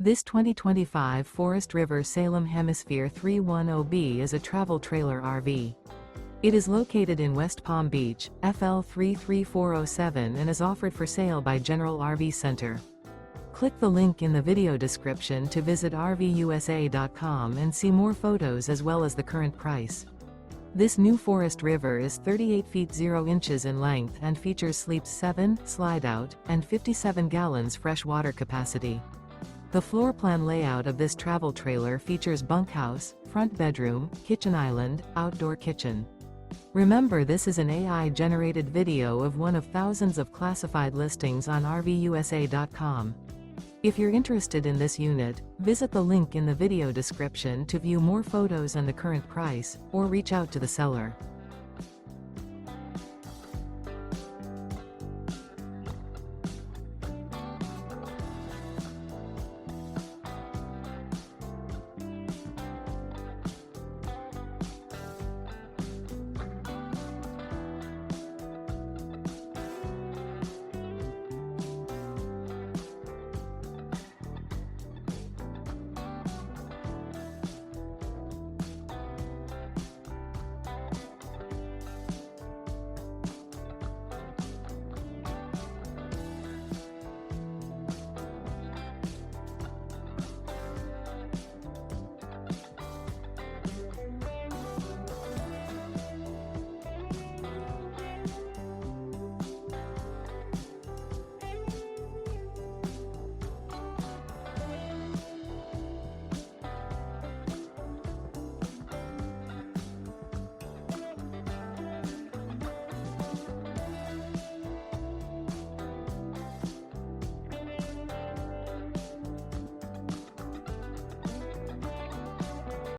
This 2025 Forest River Salem Hemisphere 310B is a travel trailer RV. It is located in West Palm Beach, FL 33407 and is offered for sale by General RV Center. Click the link in the video description to visit RVUSA.com and see more photos as well as the current price. This new Forest River is 38 feet 0 inches in length and features sleeps 7, Slideout, and 57 gallons fresh water capacity. The floor plan layout of this travel trailer features bunkhouse, front bedroom, kitchen island, outdoor kitchen. Remember, this is an AI-generated video of one of thousands of classified listings on RVUSA.com. If you're interested in this unit, visit the link in the video description to view more photos and the current price, or reach out to the seller.